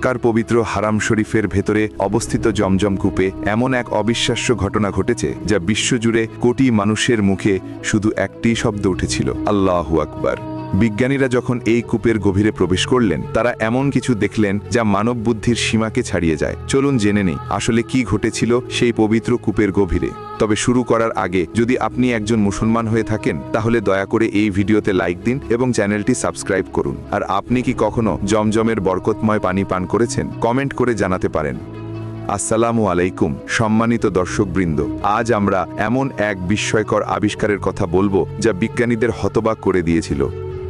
মক্কার পবিত্র হারাম শরীফের ভেতরে অবস্থিত জমজম কূপে এমন এক অবিশ্বাস্য ঘটনা ঘটেছে যা বিশ্বজুড়ে কোটি মানুষের মুখে শুধু একটি শব্দ উঠেছিল, আল্লাহু আকবার। বিজ্ঞানীরা যখন এই কূপের গভীরে প্রবেশ করলেন, তারা এমন কিছু দেখলেন যা মানব বুদ্ধির সীমাকে ছাড়িয়ে যায়। চলুন জেনে নেই আসলে কি ঘটেছিল সেই পবিত্র কূপের গভীরে। তবে শুরু করার আগে যদি আপনি একজন মুসলমান হয়ে থাকেন, তাহলে দয়া করে এই ভিডিওতে লাইক দিন এবং চ্যানেলটি সাবস্ক্রাইব করুন। আর আপনি কি কখনো জমজমের বরকতময় পানি পান করেছেন? কমেন্ট করে জানাতে পারেন। আসসালামু আলাইকুম সম্মানিত দর্শকবৃন্দ, আজ আমরা এমন এক বিস্ময়কর আবিষ্কারের কথা বলবো যা বিজ্ঞানীদের হতবাক করে দিয়েছিল।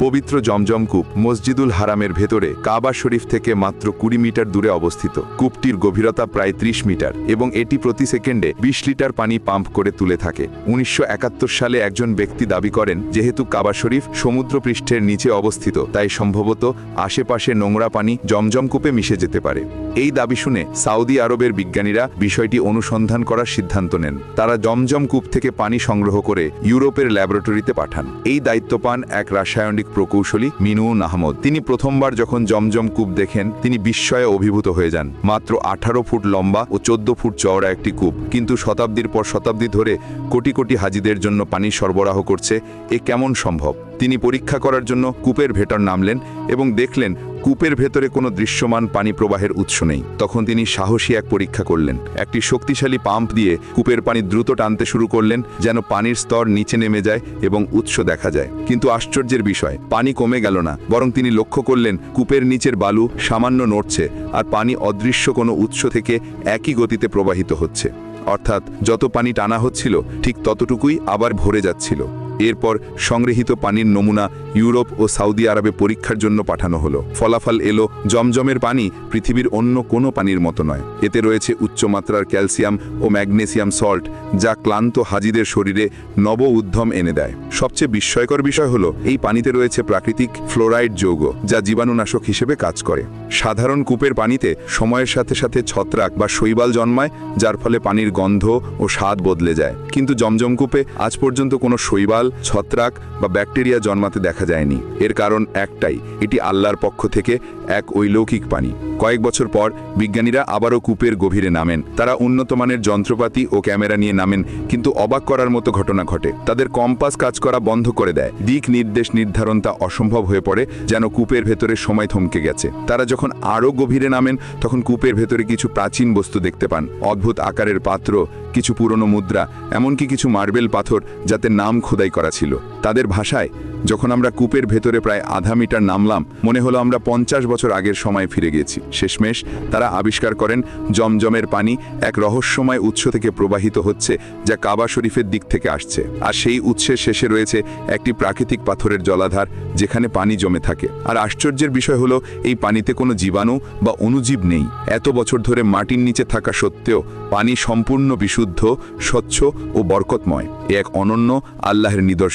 পবিত্র জমজম কূপ মসজিদুল হারামের ভেতরে কাবা শরীফ থেকে মাত্র 20 মিটার দূরে অবস্থিত। কূপটির গভীরতা প্রায় 30 মিটার এবং এটি প্রতি সেকেন্ডে 20 লিটার পানি পাম্প করে তুলে থাকে। 1971 সালে একজন ব্যক্তি দাবি করেন, যেহেতু কাবা শরীফ সমুদ্রপৃষ্ঠের নিচে অবস্থিত, তাই সম্ভবত আশেপাশে নোংরা পানি জমজম কূপে মিশে যেতে পারে। এই দাবি শুনে সৌদি আরবের বিজ্ঞানীরা বিষয়টি অনুসন্ধান করার সিদ্ধান্ত নেন। তারা জমজম কূপ থেকে পানি সংগ্রহ করে ইউরোপের ল্যাবরেটরিতে পাঠান। এই দায়িত্ব পান এক রাসায়নিক প্রকৌশলী মিনুন আহমদ। তিনি প্রথমবার যখন জমজম কূপ দেখেন, তিনি বিস্ময়ে অভিভূত হয়ে যান। মাত্র 18 ফুট লম্বা ও 14 ফুট চওড়া একটি কূপ, কিন্তু শতাব্দীর পর শতাব্দী ধরে কোটি কোটি হাজিদের জন্য পানি সরবরাহ করছে। এ কেমন সম্ভব? তিনি পরীক্ষা করার জন্য কূপের ভেতর নামলেন এবং দেখলেন কূপের ভেতরে কোনো দৃশ্যমান পানি প্রবাহের উৎস নেই। তখন তিনি সাহসী এক পরীক্ষা করলেন। একটি শক্তিশালী পাম্প দিয়ে কূপের পানি দ্রুত টানতে শুরু করলেন, যেন পানির স্তর নিচে নেমে যায় এবং উৎস দেখা যায়। কিন্তু আশ্চর্যের বিষয়, পানি কমে গেল না, বরং তিনি লক্ষ্য করলেন কূপের নিচের বালু সামান্য নড়ছে আর পানি অদৃশ্য কোনো উৎস থেকে একই গতিতে প্রবাহিত হচ্ছে। অর্থাৎ যত পানি টানা হচ্ছিল, ঠিক ততটুকুই আবার ভরে যাচ্ছিল। এরপর সংগৃহীত পানির নমুনা ইউরোপ ও সৌদি আরবে পরীক্ষার জন্য পাঠানো হলো। ফলাফল এলো, জমজমের পানি পৃথিবীর অন্য কোনো পানির মতো নয়। এতে রয়েছে উচ্চমাত্রার ক্যালসিয়াম ও ম্যাগনেসিয়াম সল্ট, যা ক্লান্ত হাজিদের শরীরে নব উদ্যম এনে দেয়। সবচেয়ে বিস্ময়কর বিষয় হলো, এই পানিতে রয়েছে প্রাকৃতিক ফ্লোরাইড যৌগ, যা জীবাণুনাশক হিসেবে কাজ করে। সাধারণ কূপের পানিতে সময়ের সাথে সাথে ছত্রাক বা শৈবাল জন্মায়, যার ফলে পানির গন্ধ ও স্বাদ বদলে যায়। কিন্তু জমজম কূপে আজ পর্যন্ত কোনো শৈবাল, ছত্রাক বা ব্যাকটেরিয়া জন্মাতে দেখা যায়নি। এর কারণ একটাই, এটি আল্লাহর পক্ষ থেকে এক অলৌকিক পানি। কয়েক বছর পর বিজ্ঞানীরা আবারও কূপের গভীরে নামেন। তারা উন্নত মানের যন্ত্রপাতি ও ক্যামেরা নিয়ে নামেন, কিন্তু অবাক করার মতো ঘটনা ঘটে। তাদের কম্পাস কাজ করা বন্ধ করে দেয়। দিক নির্দেশ নির্ধারণ তা অসম্ভব হয়ে পড়ে, যেন কূপের ভেতরে সময় থমকে গেছে। তারা যখন আরও গভীরে নামেন, তখন কূপের ভেতরে কিছু প্রাচীন বস্তু দেখতে পান। অদ্ভুত আকারের পাত্র, কিছু পুরনো মুদ্রা, এমনকি কিছু মার্বেল পাথর যাতে নাম খোদাই করা ছিল। তাদের ভাষায়, যখন আমরা কূপের ভেতরে প্রায় আধা মিটার নামলাম, মনে হলো আমরা 50 বছর আগের সময় ফিরে গেছি। শেষমেশ তারা আবিষ্কার করেন, জমজমের পানি এক রহস্যময় উৎস থেকে প্রবাহিত হচ্ছে, যা কাবা শরীফের দিক থেকে আসছে। আর সেই উৎসের শেষে রয়েছে একটি প্রাকৃতিক পাথরের জলাধার, যেখানে পানি জমে থাকে। আর আশ্চর্যের বিষয় হলো, এই পানিতে কোনো জীবাণু বা অণুজীব নেই। এত বছর ধরে মাটির নিচে থাকা সত্ত্বেও পানি সম্পূর্ণ বিশুদ্ধ, স্বচ্ছ ও বরকতময়। এক অনন্য আল্লাহের নিদর্শন।